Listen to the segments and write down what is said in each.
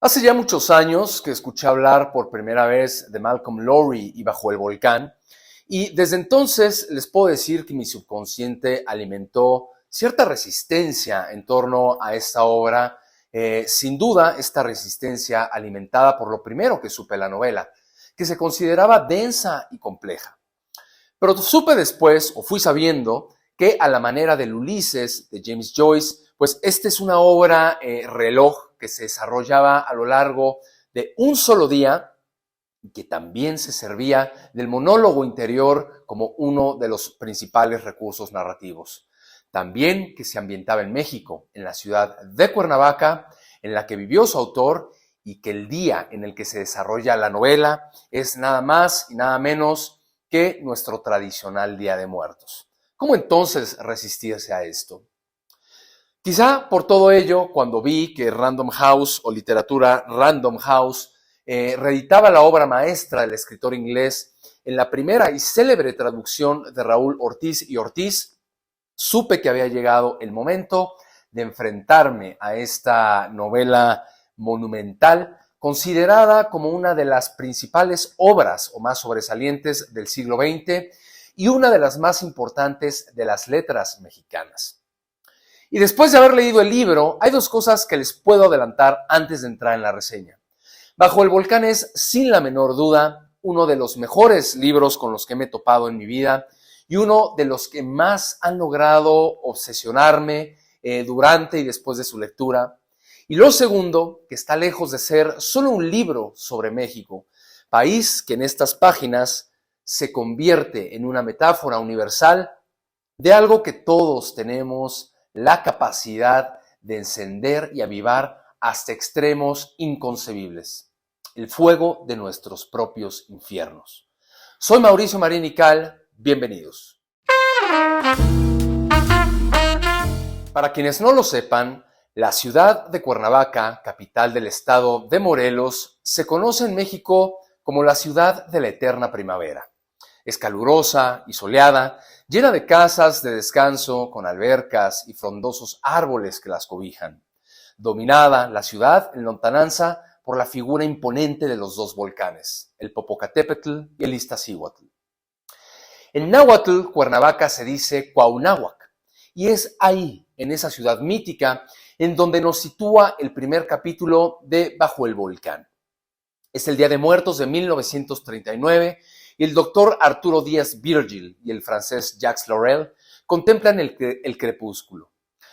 Hace ya muchos años que escuché hablar por primera vez de Malcolm Lowry y Bajo el Volcán, y desde entonces les puedo decir que mi subconsciente alimentó cierta resistencia en torno a esta obra, sin duda esta resistencia alimentada por lo primero que supe de la novela, que se consideraba densa y compleja. Pero supe después, o fui sabiendo, que a la manera del Ulises de James Joyce, pues esta es una obra reloj que se desarrollaba a lo largo de un solo día y que también se servía del monólogo interior como uno de los principales recursos narrativos. También que se ambientaba en México, en la ciudad de Cuernavaca, en la que vivió su autor, y que el día en el que se desarrolla la novela es nada más y nada menos que nuestro tradicional Día de Muertos. ¿Cómo entonces resistirse a esto? Quizá por todo ello, cuando vi que Random House o literatura Random House reeditaba la obra maestra del escritor inglés en la primera y célebre traducción de Raúl Ortiz y Ortiz, supe que había llegado el momento de enfrentarme a esta novela monumental, considerada como una de las principales obras o más sobresalientes del siglo XX y una de las más importantes de las letras mexicanas. Y después de haber leído el libro, hay dos cosas que les puedo adelantar antes de entrar en la reseña. Bajo el Volcán es, sin la menor duda, uno de los mejores libros con los que me he topado en mi vida y uno de los que más han logrado obsesionarme durante y después de su lectura. Y lo segundo, que está lejos de ser solo un libro sobre México, país que en estas páginas se convierte en una metáfora universal de algo que todos tenemos la capacidad de encender y avivar hasta extremos inconcebibles: el fuego de nuestros propios infiernos. Soy Mauricio Marín y Cal, bienvenidos. Para quienes no lo sepan, la ciudad de Cuernavaca, capital del estado de Morelos, se conoce en México como la ciudad de la eterna primavera. Es calurosa y soleada, llena de casas de descanso con albercas y frondosos árboles que las cobijan. Dominada la ciudad en lontananza por la figura imponente de los dos volcanes, el Popocatépetl y el Iztaccíhuatl. En náhuatl, Cuernavaca se dice Cuauhnáhuac, y es ahí, en esa ciudad mítica, en donde nos sitúa el primer capítulo de Bajo el Volcán. Es el Día de Muertos de 1939 y el doctor Arturo Díaz Virgil y el francés Jacques Laurel contemplan el crepúsculo.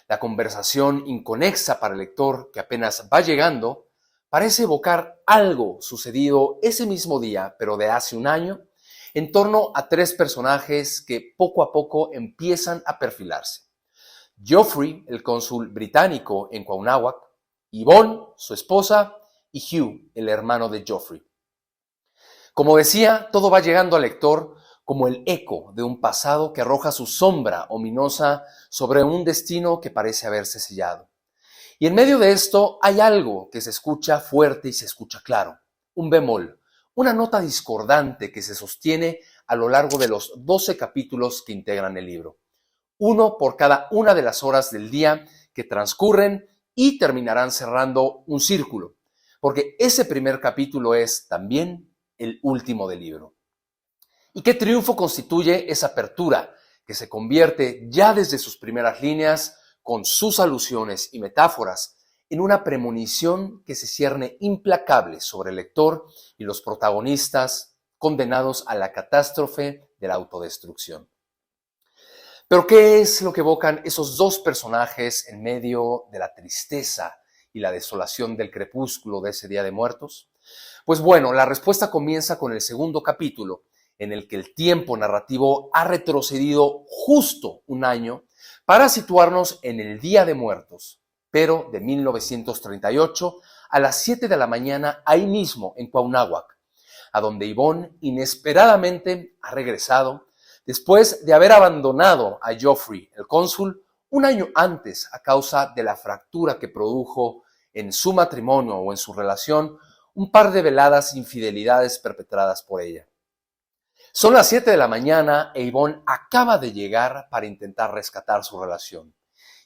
La conversación inconexa para el lector que apenas va llegando parece evocar algo sucedido ese mismo día, pero de hace un año, en torno a tres personajes que poco a poco empiezan a perfilarse. Geoffrey, el cónsul británico en Cuauhnáhuac, Yvonne, su esposa, y Hugh, el hermano de Geoffrey. Como decía, todo va llegando al lector como el eco de un pasado que arroja su sombra ominosa sobre un destino que parece haberse sellado. Y en medio de esto hay algo que se escucha fuerte y se escucha claro, un bemol, una nota discordante que se sostiene a lo largo de los 12 capítulos que integran el libro. Uno por cada una de las horas del día que transcurren y terminarán cerrando un círculo, porque ese primer capítulo es también el último del libro. ¿Y qué triunfo constituye esa apertura que se convierte ya desde sus primeras líneas, con sus alusiones y metáforas, en una premonición que se cierne implacable sobre el lector y los protagonistas condenados a la catástrofe de la autodestrucción? Pero ¿qué es lo que evocan esos dos personajes en medio de la tristeza y la desolación del crepúsculo de ese Día de Muertos? Pues bueno, la respuesta comienza con el segundo capítulo, en el que el tiempo narrativo ha retrocedido justo un año para situarnos en el Día de Muertos, pero de 1938 a las 7 de la mañana ahí mismo en Cuauhnáhuac, a donde Yvonne inesperadamente ha regresado después de haber abandonado a Geoffrey, el cónsul, un año antes a causa de la fractura que produjo en su matrimonio o en su relación un par de veladas infidelidades perpetradas por ella. Son las 7 de la mañana e Yvonne acaba de llegar para intentar rescatar su relación.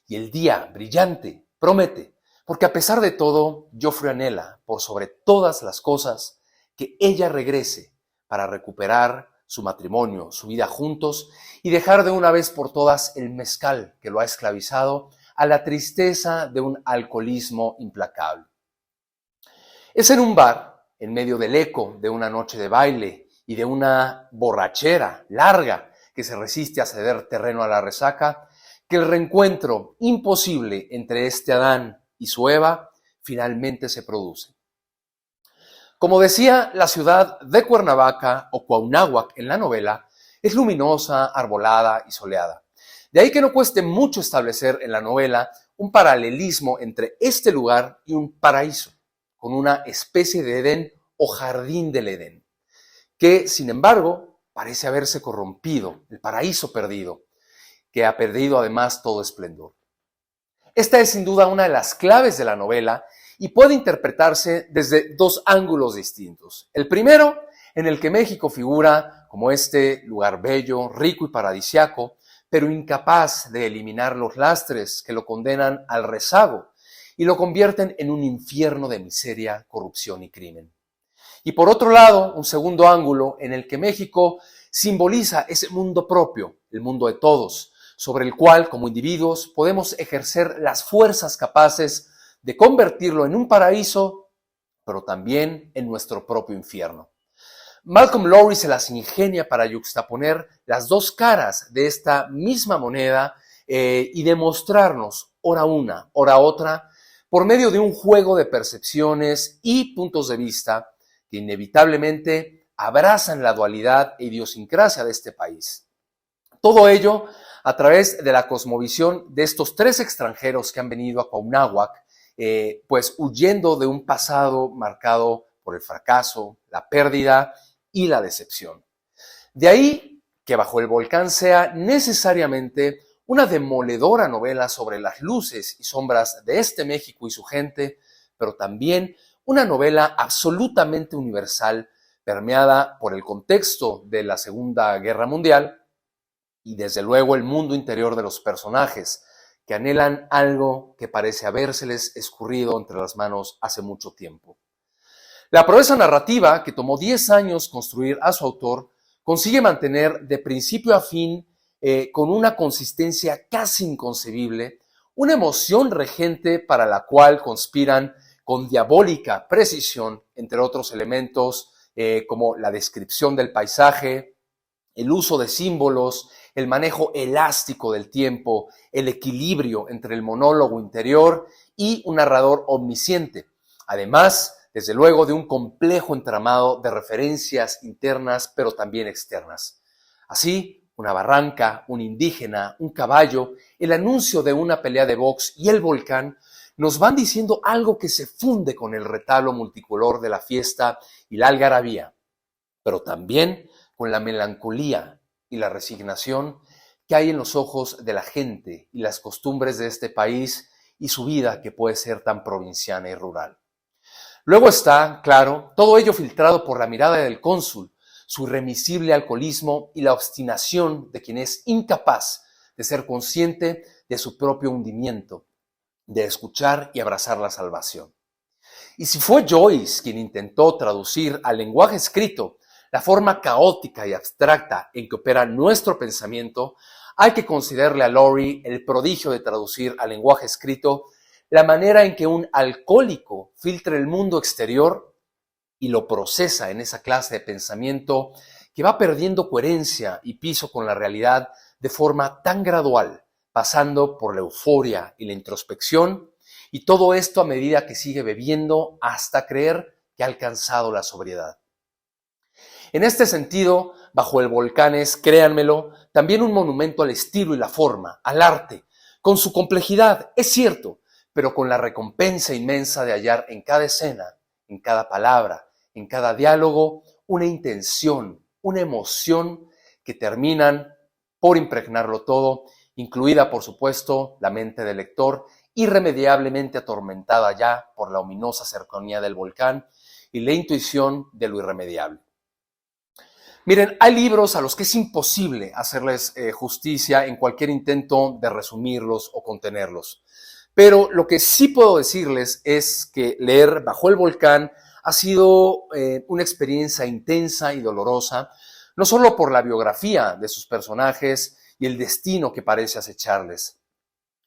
Y el día brillante promete, Porque a pesar de todo, Joffrey anhela, por sobre todas las cosas, que ella regrese para recuperar su matrimonio, su vida juntos y dejar de una vez por todas el mezcal que lo ha esclavizado a la tristeza de un alcoholismo implacable. Es en un bar, en medio del eco de una noche de baile y de una borrachera larga que se resiste a ceder terreno a la resaca, que el reencuentro imposible entre este Adán y su Eva finalmente se produce. Como decía, la ciudad de Cuernavaca o Cuauhnáhuac en la novela es luminosa, arbolada y soleada. De ahí que no cueste mucho establecer en la novela un paralelismo entre este lugar y un paraíso, con una especie de Edén o jardín del Edén, que sin embargo parece haberse corrompido, el paraíso perdido, que ha perdido además todo esplendor. Esta es sin duda una de las claves de la novela y puede interpretarse desde dos ángulos distintos. El primero, en el que México figura como este lugar bello, rico y paradisiaco, pero incapaz de eliminar los lastres que lo condenan al rezago y lo convierten en un infierno de miseria, corrupción y crimen. Y por otro lado, un segundo ángulo en el que México simboliza ese mundo propio, el mundo de todos, sobre el cual, como individuos, podemos ejercer las fuerzas capaces de convertirlo en un paraíso, pero también en nuestro propio infierno. Malcolm Lowry se las ingenia para yuxtaponer las dos caras de esta misma moneda y demostrarnos, ora una, ora otra, por medio de un juego de percepciones y puntos de vista que inevitablemente abrazan la dualidad e idiosincrasia de este país. Todo ello a través de la cosmovisión de estos tres extranjeros que han venido a Cuauhnáhuac, pues huyendo de un pasado marcado por el fracaso, la pérdida y la decepción. De ahí que Bajo el Volcán sea necesariamente una demoledora novela sobre las luces y sombras de este México y su gente, pero también una novela absolutamente universal, permeada por el contexto de la Segunda Guerra Mundial y desde luego el mundo interior de los personajes, que anhelan algo que parece habérseles escurrido entre las manos hace mucho tiempo. La proeza narrativa, que tomó 10 años construir a su autor, consigue mantener de principio a fin, con una consistencia casi inconcebible, una emoción regente para la cual conspiran con diabólica precisión, entre otros elementos, como la descripción del paisaje, el uso de símbolos, el manejo elástico del tiempo, el equilibrio entre el monólogo interior y un narrador omnisciente. Además, desde luego, de un complejo entramado de referencias internas, pero también externas. Así, una barranca, un indígena, un caballo, el anuncio de una pelea de box y el volcán nos van diciendo algo que se funde con el retablo multicolor de la fiesta y la algarabía, pero también con la melancolía y la resignación que hay en los ojos de la gente y las costumbres de este país y su vida que puede ser tan provinciana y rural. Luego está, claro, todo ello filtrado por la mirada del cónsul, su irremisible alcoholismo y la obstinación de quien es incapaz de ser consciente de su propio hundimiento, de escuchar y abrazar la salvación. Y si fue Joyce quien intentó traducir al lenguaje escrito la forma caótica y abstracta en que opera nuestro pensamiento, hay que concederle a Lowry el prodigio de traducir al lenguaje escrito la manera en que un alcohólico filtra el mundo exterior y lo procesa en esa clase de pensamiento que va perdiendo coherencia y piso con la realidad de forma tan gradual, pasando por la euforia y la introspección, y todo esto a medida que sigue bebiendo hasta creer que ha alcanzado la sobriedad. En este sentido, Bajo el Volcán es, créanmelo, también un monumento al estilo y la forma, al arte, con su complejidad, es cierto, pero con la recompensa inmensa de hallar en cada escena, en cada palabra, en cada diálogo, una intención, una emoción que terminan por impregnarlo todo, incluida, por supuesto, la mente del lector, irremediablemente atormentada ya por la ominosa cercanía del volcán y la intuición de lo irremediable. Miren, hay libros a los que es imposible hacerles justicia en cualquier intento de resumirlos o contenerlos. Pero lo que sí puedo decirles es que leer Bajo el Volcán ha sido una experiencia intensa y dolorosa, no solo por la biografía de sus personajes y el destino que parece acecharles,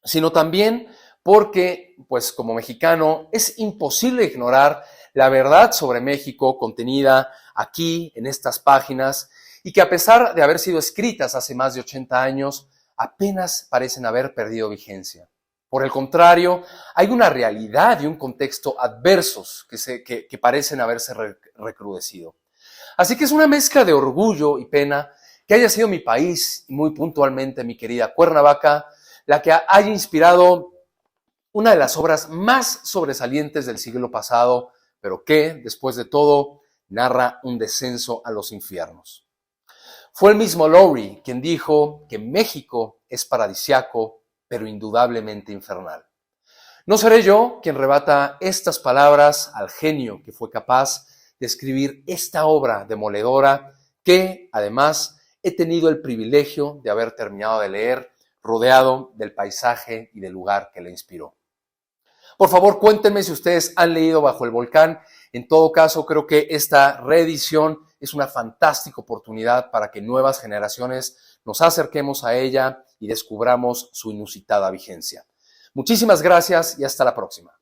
sino también porque, pues como mexicano, es imposible ignorar la verdad sobre México contenida aquí en estas páginas y que a pesar de haber sido escritas hace más de 80 años, apenas parecen haber perdido vigencia. Por el contrario, hay una realidad y un contexto adversos que parecen haberse recrudecido. Así que es una mezcla de orgullo y pena que haya sido mi país y muy puntualmente mi querida Cuernavaca la que haya inspirado una de las obras más sobresalientes del siglo pasado, pero que, después de todo, narra un descenso a los infiernos. Fue el mismo Lowry quien dijo que México es paradisiaco, pero indudablemente infernal. No seré yo quien rebata estas palabras al genio que fue capaz de escribir esta obra demoledora que, además, he tenido el privilegio de haber terminado de leer rodeado del paisaje y del lugar que le inspiró. Por favor, cuéntenme si ustedes han leído Bajo el Volcán. En todo caso, creo que esta reedición es una fantástica oportunidad para que nuevas generaciones nos acerquemos a ella y descubramos su inusitada vigencia. Muchísimas gracias y hasta la próxima.